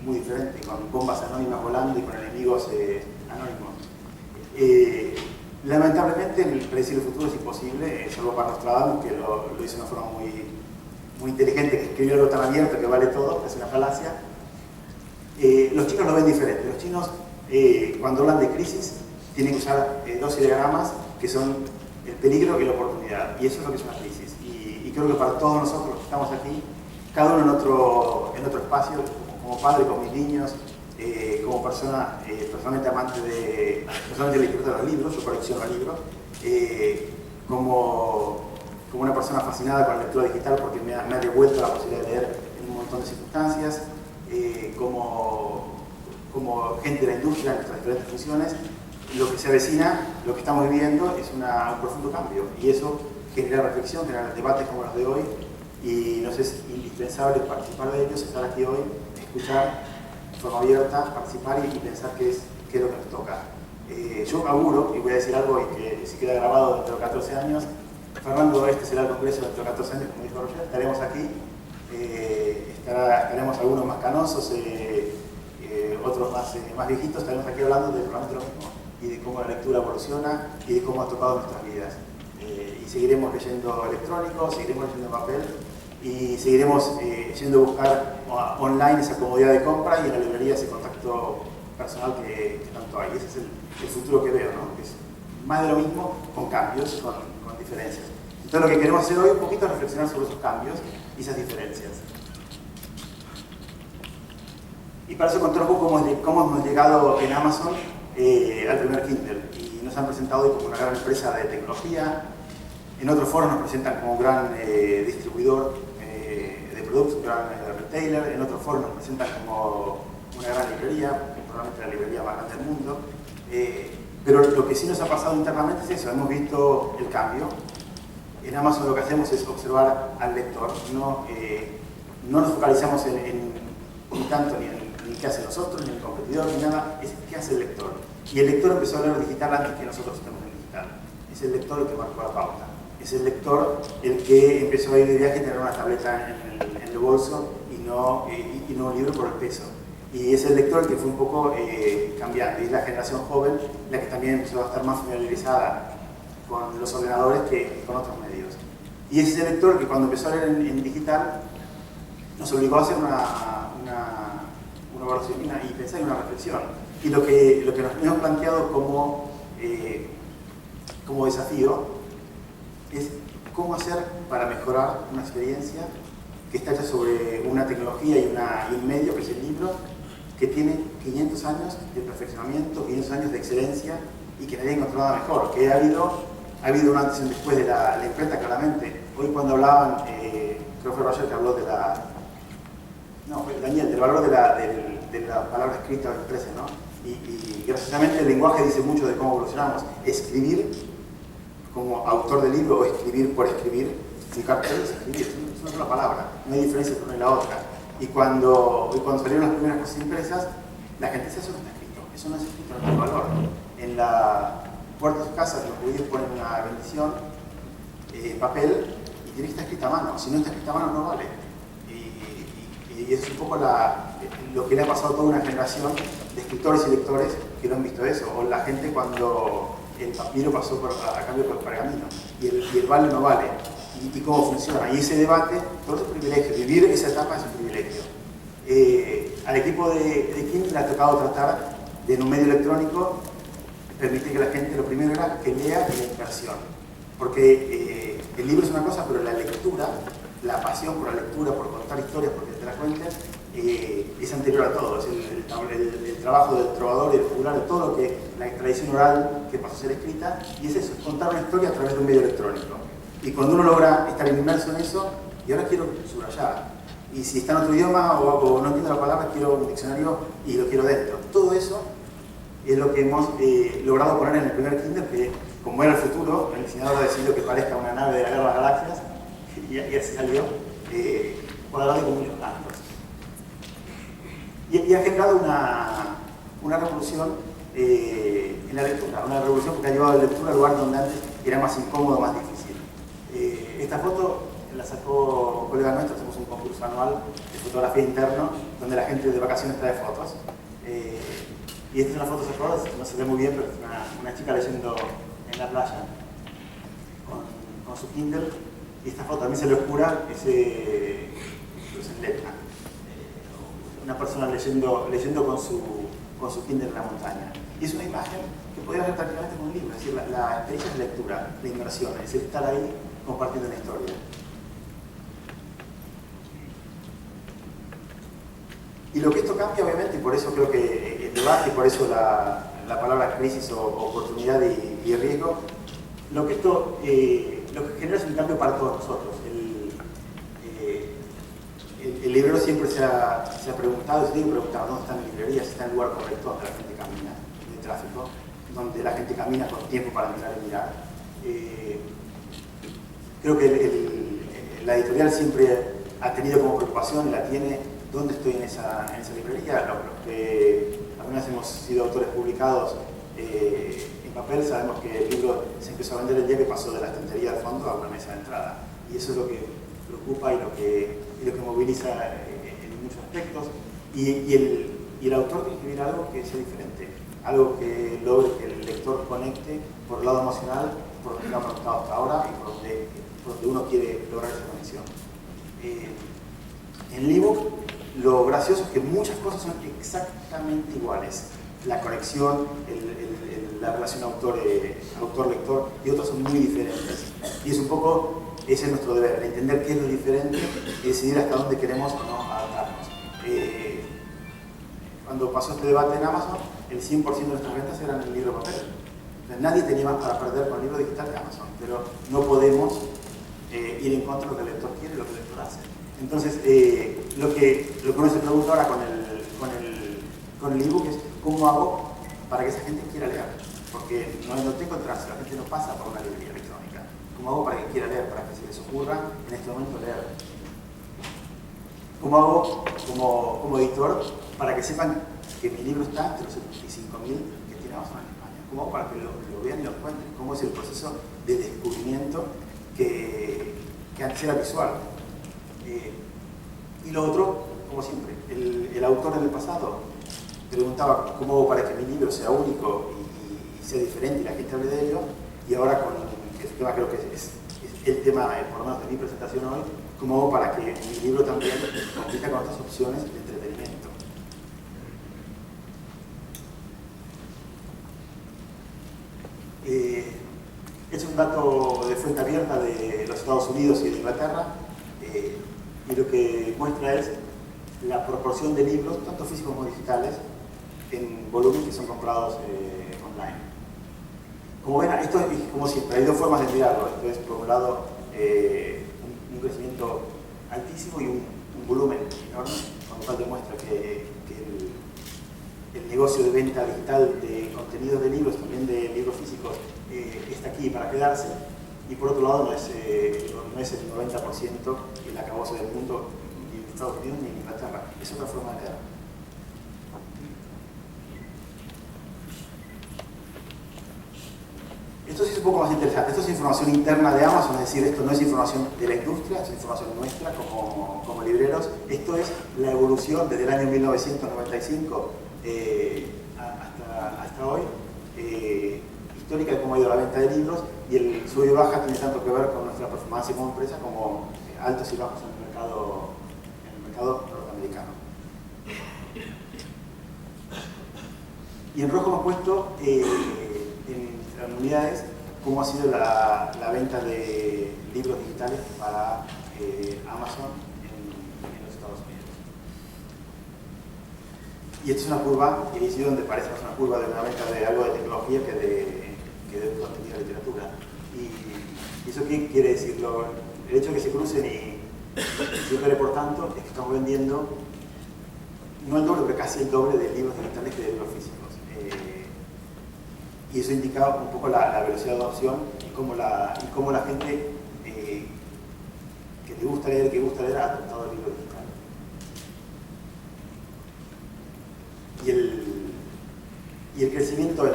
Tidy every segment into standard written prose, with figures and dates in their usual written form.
muy diferente, con bombas anónimas volando y con enemigos anónimos. Lamentablemente, el predecir el futuro es imposible, salvo para Nostradamus, que lo hizo de una forma muy inteligente, que escribió algo tan abierto que vale todo, es una falacia. Los chinos lo ven diferente. Los chinos, cuando hablan de crisis, tienen que usar dos ideogramas que son el peligro y la oportunidad, y eso es lo que es una crisis. Y creo que para todos nosotros que estamos aquí, cada uno en otro espacio, como padre con mis niños, como persona personalmente amante de la lectura de los libros, yo colecciono libros, como una persona fascinada con la lectura digital porque me ha devuelto la posibilidad de leer en un montón de circunstancias, como gente de la industria en nuestras diferentes funciones. Lo que se avecina, lo que estamos viviendo es un profundo cambio, y eso genera reflexión, genera debates como los de hoy, y nos es indispensable participar de ellos, estar aquí hoy, escuchar de forma abierta, participar y pensar qué es lo que nos toca. Yo auguro, y voy a decir algo y que si queda grabado dentro de 14 años, Fernando, este será el congreso dentro de 14 años, como dijo Roger, estaremos aquí, estaremos algunos más canosos, otros más viejitos, estaremos aquí hablando de lo mismo, y de cómo la lectura evoluciona y de cómo ha tocado nuestras vidas. Y seguiremos leyendo electrónico, seguiremos leyendo en papel, y seguiremos yendo a buscar online esa comodidad de compra y en la librería ese contacto personal que tanto hay. Ese es el futuro que veo, ¿no? Que es más de lo mismo, con cambios, con diferencias. Entonces lo que queremos hacer hoy un poquito es reflexionar sobre esos cambios y esas diferencias. Y para eso contar un poco cómo hemos llegado en Amazon al primer Kindle. Y nos han presentado hoy como una gran empresa de tecnología. En otros foros nos presentan como un gran distribuidor de productos, un gran retailer. En otros foros nos presentan como una gran librería, probablemente la librería más grande del mundo. Pero lo que sí nos ha pasado internamente es eso, hemos visto el cambio. En Amazon lo que hacemos es observar al lector, no nos focalizamos ni tanto ni en qué hacen nosotros, ni en el competidor, ni nada, es qué hace el lector. Y el lector empezó a leer digital antes que nosotros estemos en digital. Es el lector el que marcó la pauta. Es el lector el que empezó a ir de viaje y tener una tableta en el bolso y no un libro por el peso. Y es el lector el que fue un poco cambiando. Y es la generación joven la que también empezó a estar más familiarizada con los ordenadores que con otros medios. Y ese es el lector que cuando empezó a leer en digital nos obligó a hacer una evaluación y pensar en una reflexión. Y lo que nos hemos planteado como desafío es cómo hacer para mejorar una experiencia que está hecha sobre una tecnología y un medio, que es el libro, que tiene 500 años de perfeccionamiento, 500 años de excelencia, y que nadie encontró nada mejor, que ha habido un antes y un después de la imprenta, claramente. Hoy cuando hablaban, creo que fue Roger que habló fue Daniel, del valor de la palabra escrita o impresa, ¿no? Y graciosamente el lenguaje dice mucho de cómo evolucionamos. Escribir como autor del libro o escribir por escribir, significa escribir, es una sola palabra, no hay diferencia entre una y la otra. Y cuando salieron las primeras cosas impresas, la gente dice, eso no está escrito, eso no es escrito, no tiene valor. En la puerta de sus casas los judíos ponen una bendición en papel y tiene que estar escrita a mano, si no está escrita a mano no vale. Y es un poco lo que le ha pasado a toda una generación de escritores y lectores que no han visto eso, o la gente cuando el papiro pasó a cambio por el pergamino, y el vale no vale, y cómo funciona, y ese debate, todo es un privilegio, vivir esa etapa es un privilegio. Al equipo de Kindle le ha tocado tratar de, en un medio electrónico, permitir que la gente, lo primero era que lea la inversión, porque el libro es una cosa, pero la lectura, la pasión por la lectura, por contar historias, porque te la cuentas, es anterior a todo, es el trabajo del trovador y del juglar, de todo lo que la tradición oral que pasó a ser escrita, y es eso, contar una historia a través de un medio electrónico. Y cuando uno logra estar inmerso en eso, y ahora quiero subrayar, y si está en otro idioma o no entiendo la palabra, quiero un diccionario y lo quiero dentro. Todo eso es lo que hemos logrado poner en el primer Kindle, que como era el futuro, el diseñador ha decidido que parezca una nave de la Guerra de las Galaxias, y así salió, cuadrado y con muchos cantos. Y ha generado una revolución en la lectura, una revolución porque ha llevado la lectura al lugar donde antes era más incómodo, más difícil. Esta foto la sacó un colega nuestro, hacemos un concurso anual de fotografía interno, donde la gente de vacaciones trae fotos. Y esta es una foto sacada, no se ve muy bien, pero es una chica leyendo en la playa con su Kindle. Y esta foto también se le oscura, es en letra. Una persona leyendo con su Kindle en la montaña. Y es una imagen que podría ver prácticamente como un libro, es decir, la experiencia de lectura, la inmersión, es decir, estar ahí compartiendo una historia. Y lo que esto cambia, obviamente, y por eso creo que el debate, y por eso la palabra crisis o oportunidad y riesgo, lo que genera es un cambio para todos nosotros. El librero siempre se ha preguntado, se tiene preguntado dónde está mi librería, si está en el lugar correcto donde la gente camina, en el tráfico, donde la gente camina con tiempo para mirar y mirar. Creo que la editorial siempre ha tenido como preocupación, y la tiene, dónde estoy en esa librería. Los que algunas hemos sido autores publicados en papel, sabemos que el libro se empezó a vender el día que pasó de la estantería al fondo a una mesa de entrada. Y eso es lo que preocupa y lo que moviliza en muchos aspectos. Y el autor tiene que escribir algo que sea diferente, algo que logre que el lector conecte por el lado emocional, por donde lo ha conectado hasta ahora y por donde uno quiere lograr esa conexión. En el ebook, lo gracioso es que muchas cosas son exactamente iguales. La conexión, la relación autor-lector, y otras son muy diferentes. Y es un poco, ese es nuestro deber, entender qué es lo diferente y decidir hasta dónde queremos o no adaptarnos. Cuando pasó este debate en Amazon, el 100% de nuestras ventas eran en libro papel. Entonces, nadie tenía más para perder con el libro digital que Amazon, pero no podemos ir en contra de lo que el lector quiere y lo que el lector hace. Entonces, lo que uno se pregunta ahora con el ebook es ¿cómo hago para que esa gente quiera leer? Porque no tengo trance, la gente no pasa por una librería electrónica. ¿Cómo hago para que quiera leer? Para que se les ocurra en este momento leer. ¿Cómo hago como editor para que sepan que mi libro está entre los 75.000 que tiene Amazon en España? ¿Cómo hago para que lo vean y lo encuentren? ¿Cómo es el proceso de descubrimiento que antes era visual? Y lo otro, como siempre, el autor en el pasado preguntaba cómo hago para que mi libro sea único y sea diferente y la gente hable de ello, y ahora que es un tema, creo que es el tema, por lo menos de mi presentación hoy, cómo hago para que mi libro también compita con otras opciones de entretenimiento. Este es un dato de fuente abierta de los Estados Unidos y de Inglaterra, y lo que muestra es la proporción de libros, tanto físicos como digitales, en volumen que son comprados online. Como ven, esto es como siempre, hay dos formas de mirarlo. Esto es, por un lado, un crecimiento altísimo y un volumen enorme, con lo cual demuestra que el negocio de venta digital de contenidos de libros, también de libros físicos, está aquí para quedarse. Y por otro lado, no es el 90% el acabose del mundo, ni en Estados Unidos ni en Inglaterra. Es otra forma de leer. Esto sí es un poco más interesante. Esto es información interna de Amazon, es decir, esto no es información de la industria, es información nuestra como libreros. Esto es la evolución desde el año 1995 hasta hoy, histórica de cómo ha ido la venta de libros, y el sube y baja tiene tanto que ver con nuestra performance como empresa como altos y bajos en el mercado norteamericano. Y en rojo hemos puesto en unidades cómo ha sido la venta de libros digitales para Amazon en los Estados Unidos. Y esta es una curva, y ahí donde parece más una curva de una venta de algo de tecnología que de contenido de literatura. ¿Y eso qué quiere decir? El hecho de que se crucen y se opere por tanto es que estamos vendiendo no el doble, pero casi el doble de libros digitales que de libros físicos. Y eso indica un poco la velocidad de adopción y cómo la gente que le gusta leer, ha adoptado el libro digital. Y el crecimiento,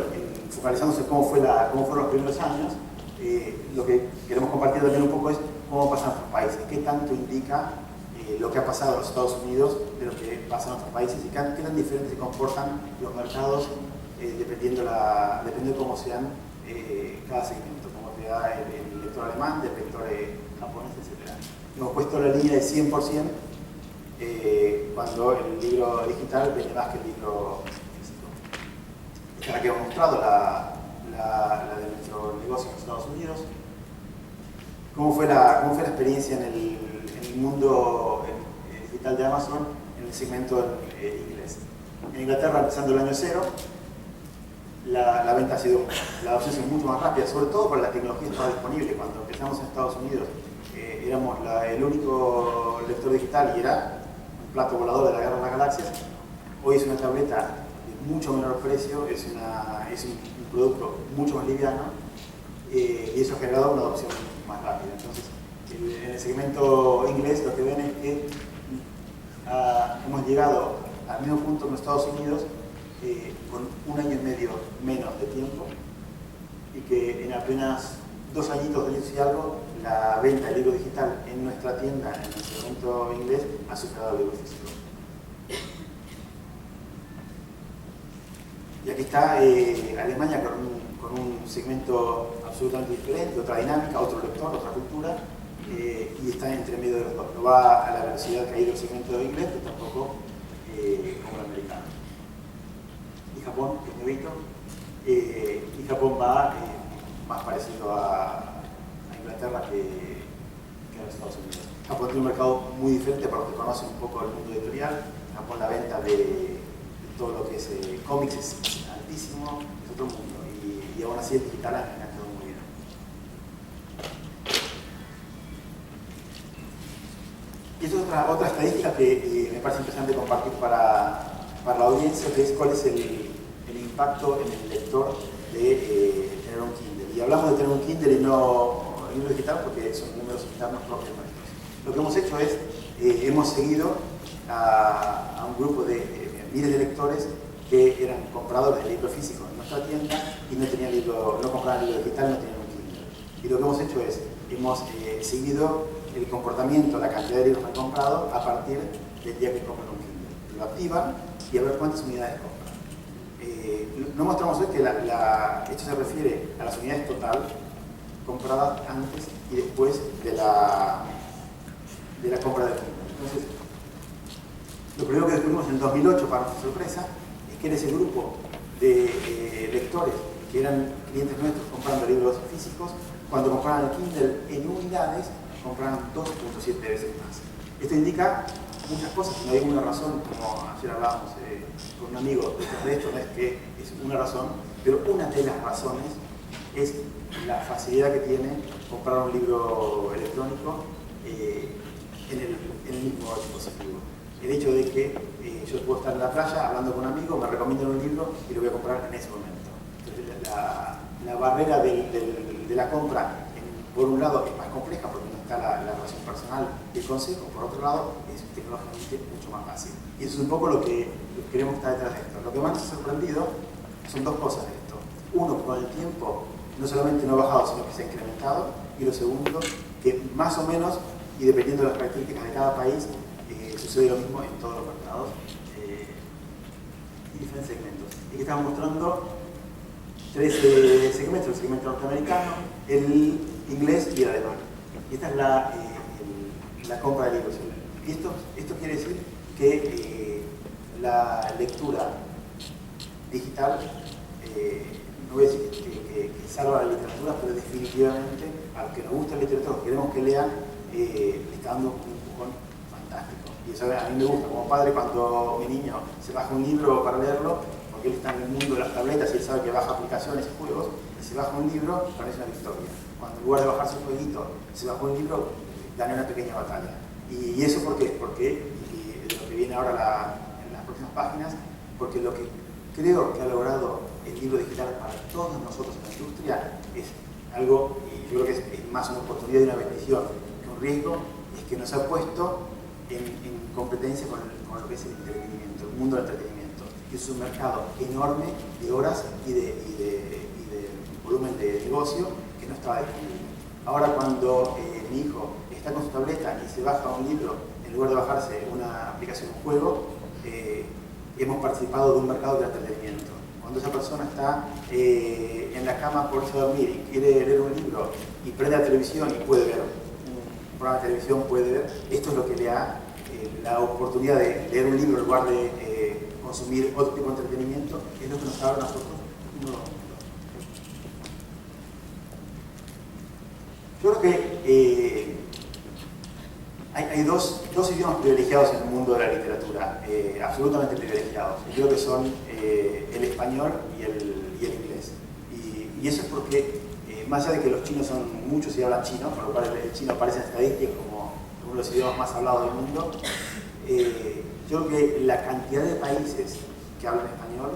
focalizándose en cómo fueron los primeros años, lo que queremos compartir también un poco es cómo pasa en otros países, qué tanto indica lo que ha pasado en los Estados Unidos de lo que pasa en otros países y qué tan diferentes se comportan los mercados dependiendo de cómo sean cada segmento, como te da el lector alemán, del lector japonés, etc. Hemos puesto la línea de 100% cuando el libro digital vende más que el libro físico. Esta es la que hemos mostrado, la de nuestro negocio en Estados Unidos. ¿Cómo fue la experiencia en el mundo digital de Amazon en el segmento inglés? En Inglaterra, empezando el año 0, la venta ha sido, la adopción ha sido mucho más rápida, sobre todo porque la tecnología estaba disponible. Cuando empezamos en Estados Unidos, éramos el único lector digital y era un plato volador de la Guerra de las Galaxias. Hoy es una tableta de mucho menor precio, es un producto mucho más liviano y eso ha generado una adopción más rápida. Entonces, en el segmento inglés lo que ven es que hemos llegado al mismo punto que en Estados Unidos con 1 año y medio menos de tiempo y que en apenas 2 añitos y algo la venta del libro digital en nuestra tienda en el segmento inglés ha superado el libro físico. Y aquí está Alemania con un segmento absolutamente diferente, otra dinámica, otro lector, otra cultura, y está entre medio de los dos. No va a la velocidad que ha ido el segmento inglés, pero tampoco como el americano. Y Japón, que es nuevito, y Japón va más parecido a Inglaterra que a los Estados Unidos. Japón tiene un mercado muy diferente para los que conocen un poco el mundo editorial. Japón, la venta de todo lo que es cómics es altísimo, es otro mundo, y aún así el digital ha quedado muy bien. Y esto es otra estadística que me parece interesante compartir para la audiencia, que es cuál es el impacto en el lector de tener un Kindle. Y hablamos de tener un Kindle y no libro digital porque son números internos propios nuestros. Lo que hemos hecho es, hemos seguido a un grupo de miles de lectores que eran compradores de libros físicos en nuestra tienda y no compraban libro digital, no tenían un Kindle. Y lo que hemos hecho es, hemos seguido el comportamiento, la cantidad de libros que han comprado a partir del día que compran un Kindle. Lo activan y a ver cuántas unidades compran. No mostramos hoy que esto se refiere a las unidades total compradas antes y después de la compra del Kindle. Entonces, lo primero que descubrimos en el 2008, para nuestra sorpresa, es que en ese grupo de lectores que eran clientes nuestros comprando libros físicos, cuando compraban el Kindle en unidades, compraban 2.7 veces más. Esto indica muchas cosas, no hay una razón, como ayer hablábamos con un amigo detrás de esto, no es que es una razón, pero una de las razones es la facilidad que tiene comprar un libro electrónico en el mismo dispositivo. El hecho de que yo puedo estar en la playa hablando con un amigo, me recomiendan un libro y lo voy a comprar en ese momento. Entonces, la barrera de la compra, por un lado, es más compleja porque no está la relación personal y el consejo, por otro lado, es tecnológicamente mucho más fácil. Y eso es un poco lo que queremos estar detrás de esto. Lo que más nos ha sorprendido son dos cosas de esto. Uno, con el tiempo, no solamente no ha bajado, sino que se ha incrementado. Y lo segundo, que más o menos, y dependiendo de las características de cada país, sucede lo mismo en todos los mercados y diferentes segmentos. Y que estamos mostrando 13 segmentos: el segmento norteamericano, el inglés y el alemán. Y esta es la compra de libros. Y esto quiere decir que la lectura digital, no voy a decir que salva la literatura, pero definitivamente a los que nos gusta la literatura, que queremos que lean, le está dando un empujón fantástico. Y eso a mí me gusta como padre cuando mi niño se baja un libro para leerlo, porque él está en el mundo de las tabletas y él sabe que baja aplicaciones y juegos, y se baja un libro, parece una victoria. Cuando en lugar de bajarse un jueguito, se baja un libro, gana una pequeña batalla. ¿Y eso por qué? Porque, y de lo que viene ahora en las próximas páginas, porque lo que creo que ha logrado el libro digital para todos nosotros en la industria es algo, y yo creo que es más una oportunidad y una bendición que un riesgo, es que nos ha puesto en competencia con lo que es el entretenimiento, el mundo del entretenimiento. Que es un mercado enorme de horas y de volumen de negocio que no estaba disponible. Ahora cuando mi hijo está con su tableta y se baja un libro, en lugar de bajarse una aplicación, un juego, hemos participado de un mercado de entretenimiento. Cuando esa persona está en la cama por irse a dormir y quiere leer un libro y prende la televisión y puede ver un programa de televisión, puede ver, esto es lo que le da la oportunidad de leer un libro en lugar de consumir otro tipo de entretenimiento, es lo que nos abre a nosotros un nuevo mundo. Yo creo que hay dos idiomas privilegiados en el mundo de la literatura, absolutamente privilegiados. Yo creo que son el español y el inglés. Y eso es porque, más allá de que los chinos son muchos y hablan chino, por lo cual el chino aparece en estadísticas como uno de los idiomas más hablados del mundo, yo creo que la cantidad de países que hablan español,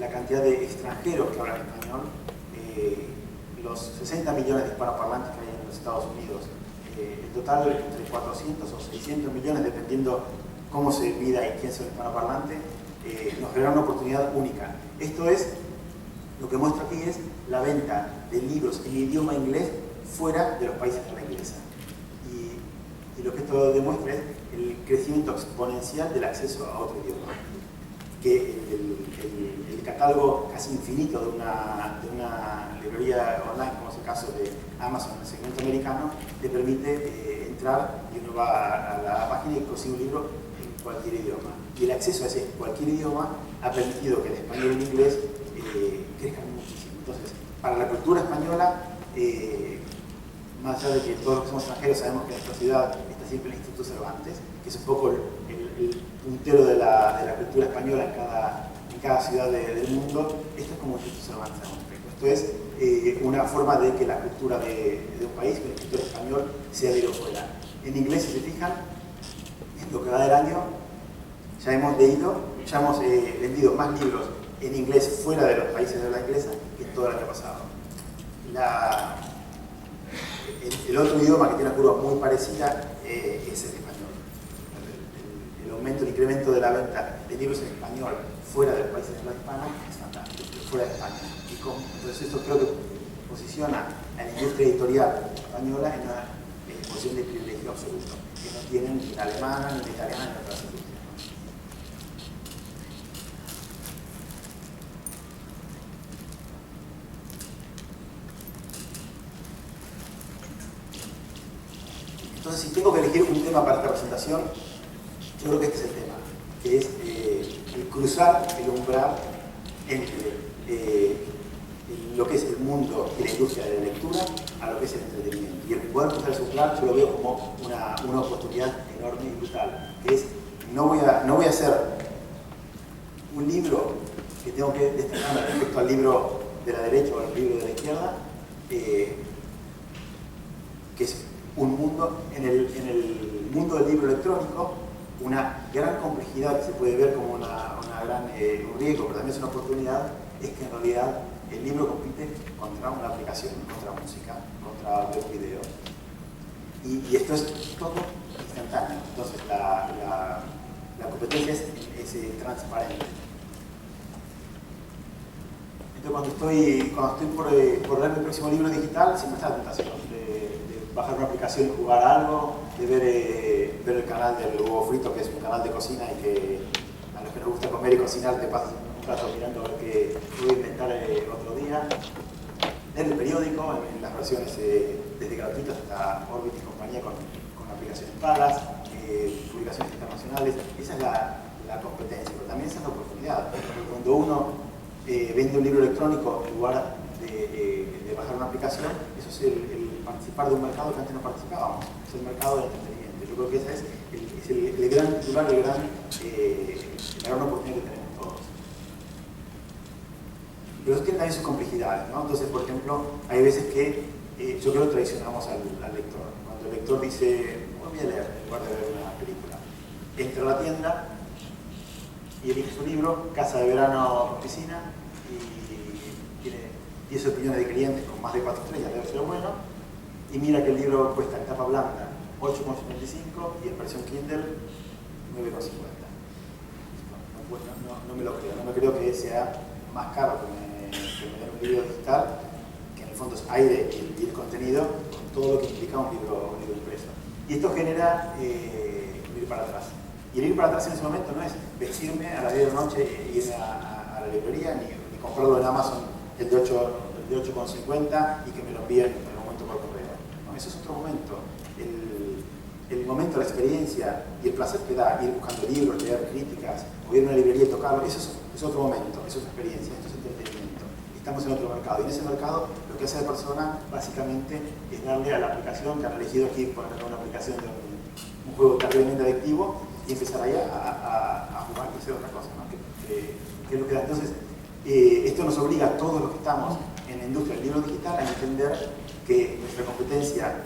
la cantidad de extranjeros que hablan español, los 60 millones de hispanoparlantes que hay en los Estados Unidos, el total entre 400 o 600 millones, dependiendo cómo se mida y quién sea el hispanoparlante, nos genera una oportunidad única. Esto es, lo que muestro aquí es la venta de libros en idioma inglés fuera de los países de habla inglesa. Y lo que esto demuestra es el crecimiento exponencial del acceso a otro idioma. Que el catálogo casi infinito de una librería online, como es el caso de Amazon en el segmento americano, te permite entrar y uno va a la página y consigue un libro en cualquier idioma. Y el acceso a ese cualquier idioma ha permitido que el español y el inglés crezcan muchísimo. Entonces, para la cultura española, más allá de que todos los que somos extranjeros sabemos que en nuestra ciudad está siempre el Instituto Cervantes, que es un poco el puntero de la cultura española en cada ciudad del mundo, esto es como el Instituto Cervantes al respecto. Esto es una forma de que la cultura de un país, que el escritor español, sea leído fuera. En inglés, si se fijan, en lo que va del año, ya hemos vendido más libros en inglés fuera de los países de habla inglesa que todo el año pasado. El otro idioma que tiene una curva muy parecida es el español. El aumento, el incremento de la venta de libros en español fuera de los países de habla hispana es fantástico, fuera de España. Entonces esto creo que posiciona a la industria editorial española en una posición de privilegio absoluto, que no tienen ni la alemana, ni la italiana, ni otras industrias. Entonces, si tengo que elegir un tema para esta presentación, yo creo que este es el tema, que es el cruzar el umbral entre lo que es el mundo y la industria de la lectura a lo que es el entretenimiento. Y el poder cruzar ese umbral yo lo veo como una oportunidad enorme y brutal, que es, no voy a hacer un libro que tengo que destacar respecto al libro de la derecha o al libro de la izquierda, que es un mundo, en el mundo del libro electrónico, una gran complejidad que se puede ver como un riesgo, pero también es una oportunidad, es que en realidad el libro compite contra una aplicación, contra música, contra web video. Y esto es todo instantáneo. Entonces la competencia es transparente. Entonces cuando estoy por leer mi próximo libro digital, siempre está la tentación de bajar una aplicación y jugar a algo, de ver el canal del Huevo Frito, que es un canal de cocina y que a los que nos gusta comer y cocinar te pasas un rato mirando a ver qué voy a inventar otro día. Leer el periódico en las versiones desde gratuitas hasta Orbit y compañía con aplicaciones pagas, publicaciones internacionales. Esa es la competencia, pero también esa es la oportunidad. Cuando uno vende un libro electrónico en lugar de bajar una aplicación, eso es el participar de un mercado que antes no participábamos, es el mercado del entretenimiento. Yo creo que ese es el gran titular, la gran oportunidad que tenemos todos. Pero eso tiene también sus complejidades, ¿no? Entonces, por ejemplo, hay veces que yo creo que traicionamos al lector. Cuando el lector dice, voy a leer en lugar de ver una película, entra a la tienda y elige su libro, Casa de Verano con Piscina, y tiene 10 opiniones de clientes con más de 4 estrellas, debe ser bueno, y mira que el libro cuesta en tapa blanda 8,75 y en versión Kindle 9,50. No me lo creo, no me creo que sea más caro que me den un libro digital, que en el fondo es aire y el contenido, con todo lo que implica un libro impreso. Y esto genera ir para atrás. Y el ir para atrás en ese momento no es vestirme a las 10 de la noche e ir a la librería, ni comprarlo en Amazon el de 8,50 y que me lo envíen en el momento por correo. No, eso es otro momento. El momento, la experiencia y el placer que da ir buscando libros, leer críticas, o ir a una librería y tocarlo, eso es otro momento, eso es experiencia, esto es entretenimiento. Estamos en otro mercado y en ese mercado lo que hace la persona básicamente es darle a la aplicación que han elegido aquí, ponerle una aplicación de un juego terriblemente adictivo y empezar ahí a jugar y hacer otra cosa, ¿no? que es lo que da. Entonces, esto nos obliga a todos los que estamos en la industria del libro digital a entender que nuestra competencia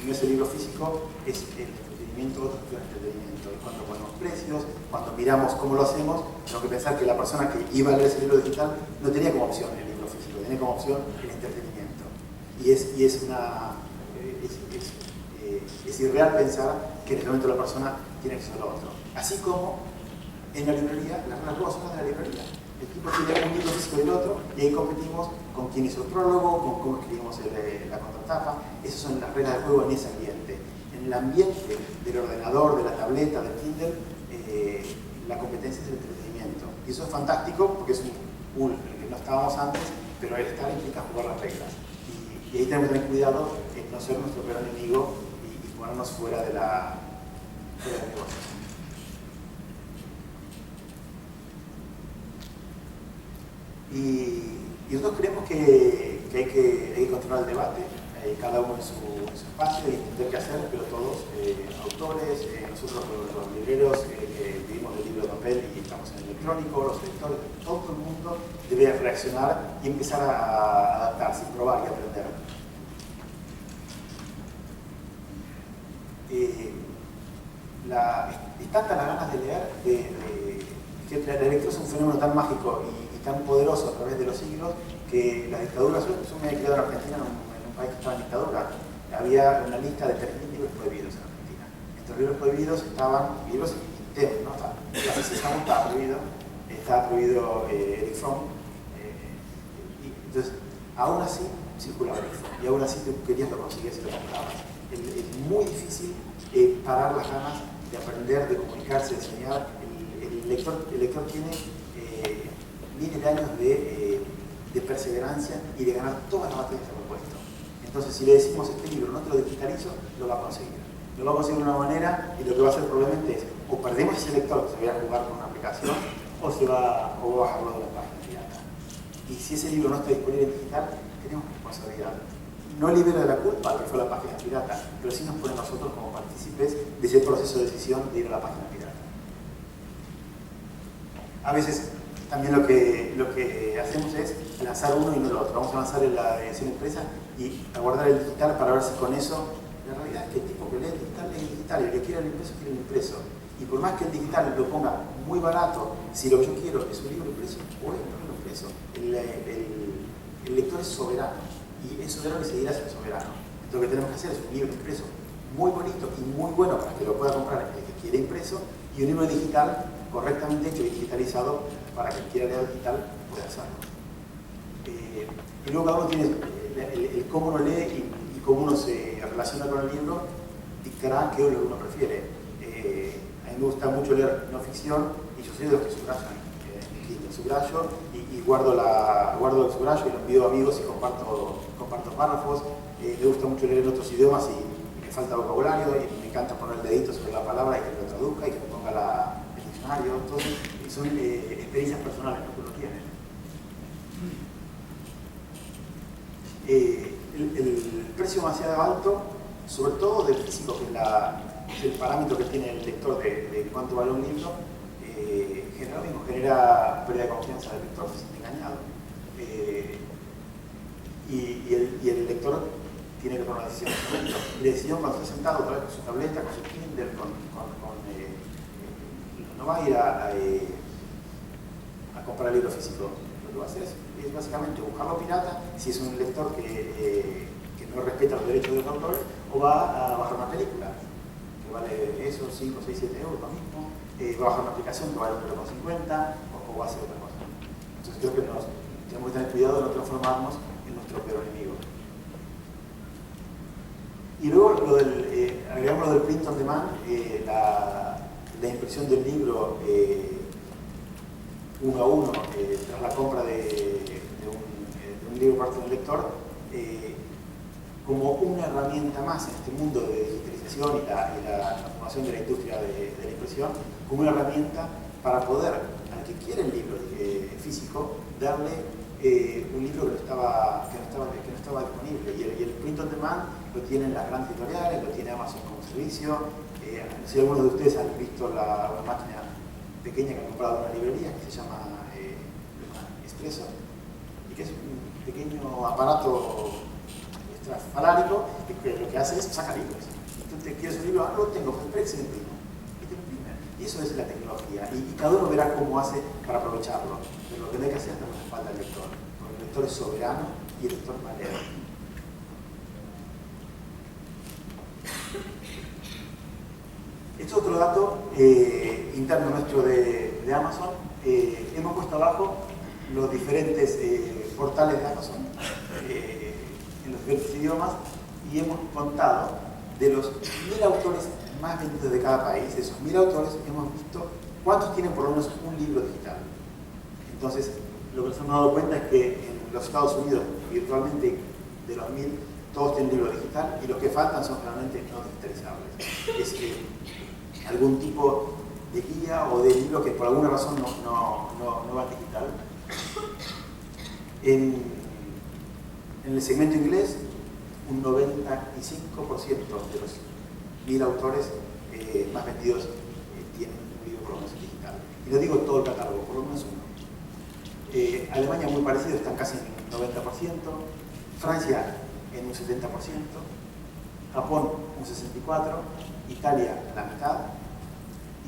no es el libro físico, es el entretenimiento, otro tipo de entretenimiento. Y cuando ponemos precios, cuando miramos cómo lo hacemos, tengo que pensar que la persona que iba a leer ese libro digital no tenía como opción el libro físico, tenía como opción el entretenimiento. Y es irreal pensar que en este momento la persona tiene acceso a lo otro. Así como en la librería, las reglas del juego son las de la librería. El tipo tiene un libro físico y el otro, y ahí competimos con quién hizo el prólogo, con cómo escribimos la contratapa. Esas son las reglas del juego en ese ambiente. En el ambiente del ordenador, de la tableta, del Kindle, la competencia es el entretenimiento. Y eso es fantástico porque es un pool en el que no estábamos antes, pero el estar implica jugar las reglas. Y ahí tenemos que tener cuidado en no ser nuestro peor enemigo y ponernos fuera de la negociación. Y nosotros creemos que hay que continuar el debate, cada uno en su espacio, y entender qué hacer, pero todos, autores, nosotros los libreros que vivimos del libro de papel y estamos en el electrónico, los lectores, todo el mundo debe reaccionar y empezar a adaptarse, probar y aprender. Es tanta las ganas de leer, que la lectura es un fenómeno tan mágico y tan poderoso a través de los siglos que las dictaduras, yo me he criado en Argentina, en un país que estaba en dictadura, había una lista de 3.000 libros prohibidos en Argentina. Entre los libros prohibidos estaban libros y temas, ¿no? La fascismo estaba prohibido Erich Fromm, entonces aún así circulaba Erich Fromm y aún así tú querías lo conseguías y lo comprabas. Es muy difícil parar las ganas de aprender, de comunicarse, de enseñar. El lector tiene miles de años de perseverancia y de ganar todas las batallas que ha propuesto. Entonces, si le decimos este libro no te lo digitalizo, lo va a conseguir. Lo va a conseguir de una manera y lo que va a hacer probablemente es o perdemos ese lector que se vaya a jugar con una aplicación o va a bajarlo de la página pirata. Y si ese libro no está disponible en digital, tenemos responsabilidad. No libera de la culpa que fue la página pirata, pero sí nos pone nosotros como partícipes de ese proceso de decisión de ir a la página pirata. A veces también lo que hacemos es lanzar uno y no el otro. Vamos a lanzar en la edición impresa y aguardar el digital para ver si con eso, la realidad es que el tipo que lee el digital, y el que quiere el impreso, quiere el impreso. Y por más que el digital lo ponga muy barato, si lo que yo quiero es un libro impreso, voy a ponerlo impreso. El lector es soberano, y es soberano y seguirá siendo soberano. Entonces lo que tenemos que hacer es un libro impreso muy bonito y muy bueno para que lo pueda comprar el que quiere impreso, y un libro digital correctamente hecho y digitalizado para que quiera leer digital pueda hacerlo. Y luego cada uno tiene el cómo uno lee y cómo uno se relaciona con el libro, dictará qué es lo que uno prefiere. A mí me gusta mucho leer no ficción y yo soy de los que subrayan en subrayo y guardo el subrayo y lo envío a amigos y comparto párrafos. Me gusta mucho leer en otros idiomas y me falta vocabulario y me encanta poner el dedito sobre la palabra y que lo traduzca y que me ponga el diccionario. Entonces son experiencias personales que uno tiene. El precio demasiado alto, sobre todo del físico, que es el parámetro que tiene el lector de cuánto vale un libro, genera pérdida de confianza del lector, se siente engañado. Y el lector tiene que tomar una decisión. Y la decisión cuando está sentado otra vez con su tableta, con su Kindle, no va a ir a comprar el libro físico. Lo que va a hacer es básicamente buscarlo pirata, si es un lector que no respeta los derechos de los autores, o va a bajar una película, que vale eso, 5, 6, 7 euros, lo mismo, va a bajar una aplicación que vale 1,50 € o va a hacer otra cosa. Entonces creo que tenemos que tener cuidado de no transformarnos es nuestro peor enemigo. Y luego agregamos lo del print on demand, la impresión del libro uno a uno tras la compra de un libro por parte de un lector, como una herramienta más en este mundo de digitalización y la transformación de la industria de la impresión, como una herramienta para poder, al que quiere el libro físico, darle un libro que no estaba disponible. Y el print on demand lo tienen las grandes editoriales, lo tiene Amazon como servicio. No sé si algunos de ustedes han visto una máquina pequeña que han comprado en una librería que se llama Espresso, y que es un pequeño aparato extrafalárico que lo que hace es sacar libros. Tú te quieres un libro, lo tengo, pues se lo imprimo. Y te lo imprime. Y eso es la tecnología. Y cada uno verá cómo hace para aprovecharlo. Pero lo que hay que hacer es darle la espalda al lector. Porque el lector es soberano y el lector va a leer. Este es otro dato interno nuestro de Amazon. Hemos puesto abajo los diferentes portales de Amazon en los diferentes idiomas y hemos contado de los 1000 autores más vendidos de cada país. De esos 1000 autores hemos visto cuántos tienen por lo menos un libro digital. Entonces, lo que nos hemos dado cuenta es que en los Estados Unidos, virtualmente de los 1000, todos tienen libro digital y los que faltan son realmente no digitalizables. Es que algún tipo de guía o de libro que por alguna razón no va digital. En el segmento inglés, un 95% de los 1000 autores más vendidos tienen un libro por lo menos digital. Y no digo todo el catálogo, por lo menos uno. Alemania muy parecido, están casi en un 90%, Francia en un 70%, Japón un 64%, Italia la mitad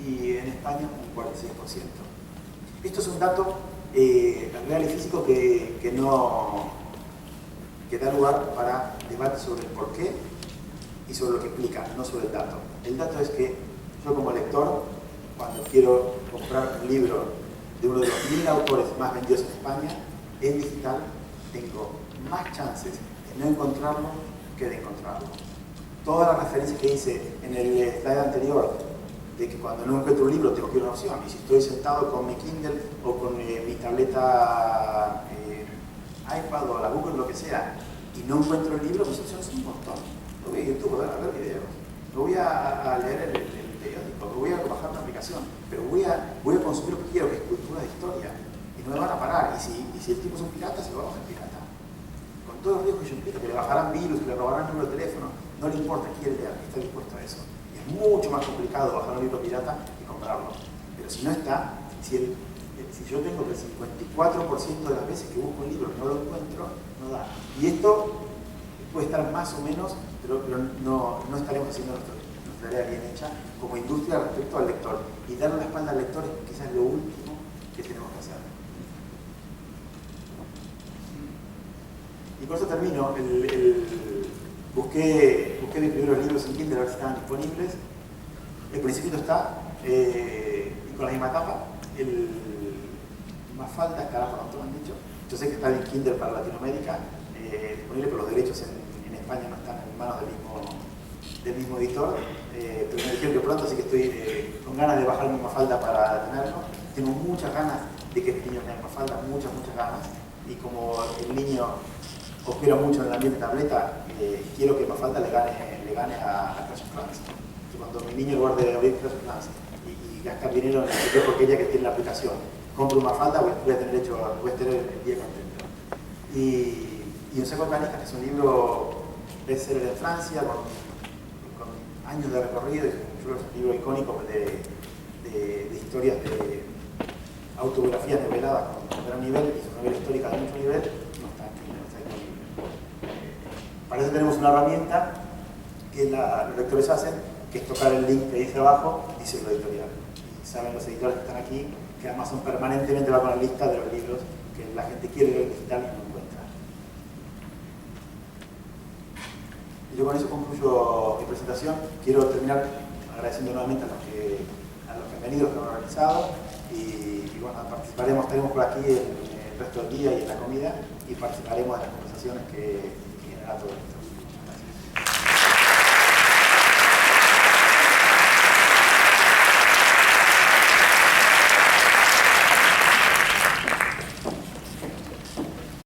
y en España un 46%. Esto es un dato real y físico que da lugar para debate sobre el porqué y sobre lo que implica, no sobre el dato. El dato es que yo como lector, cuando quiero comprar un libro de uno de los 1000 autores más vendidos en España, en digital, tengo más chances de no encontrarlo que de encontrarlo. Todas las referencias que hice en el slide anterior, de que cuando no encuentro un libro tengo que ir a una opción, y si estoy sentado con mi Kindle o con mi tableta iPad o la Google, lo que sea, y no encuentro el libro, mis opciones son un montón. Lo voy a YouTube a ver videos, lo voy a leer el periódico, lo voy a bajar una aplicación, pero voy a consumir lo que quiero, que es cultura de historia, y no me van a parar. Y si el tipo es un pirata, se lo va a bajar pirata. Con todos los riesgos que yo implica, que le bajarán virus, que le robarán el número de teléfono, no le importa, quiere leer, está dispuesto a eso. Y es mucho más complicado bajar un libro pirata que comprarlo. Pero si no está, si yo tengo que el 54% de las veces que busco un libro no lo encuentro, no da. Y esto puede estar más o menos, pero no estaremos haciendo nuestra tarea bien hecha como industria respecto al lector. Y darle la espalda al lector es quizás lo último que tenemos que hacer. Y con eso termino. Busqué mis primeros libros en Kindle a ver si estaban disponibles. El Principito está, y con la misma tapa. Mafalda estará pronto, han dicho. Yo sé que está en Kindle para Latinoamérica, disponible, pero los derechos en España no están en manos del mismo editor. Pero me dijeron que pronto, así que estoy con ganas de bajar mi Mafalda para tenerlo. Tengo muchas ganas de que el niño tenga Mafalda, muchas ganas. Y como el niño opera mucho en el ambiente tableta, quiero que Mafalda le gane a Clash of Clans. Cuando mi niño, en lugar de abrir Clash of Clans y gastar dinero en la porquería que tiene la aplicación, compro una Mafalda, voy a tener el día contento. Y Un saco de canicas, que es un libro bestseller en Francia, con años de recorrido, es un libro icónico de historias de autobiografías niveladas con gran nivel, y es una novela histórica de mucho nivel, no está disponible. Para eso tenemos una herramienta que los lectores hacen, que es tocar el link que dice abajo, dice lo editorial. Y saben los editores que están aquí que Amazon permanentemente va con la lista de los libros que la gente quiere leer digital y no encuentra. Y yo con eso concluyo mi presentación. Quiero terminar agradeciendo nuevamente a los que han venido, a los que han organizado, y bueno, estaremos por aquí en resto del día y en la comida y participaremos de las conversaciones que generará todo esto.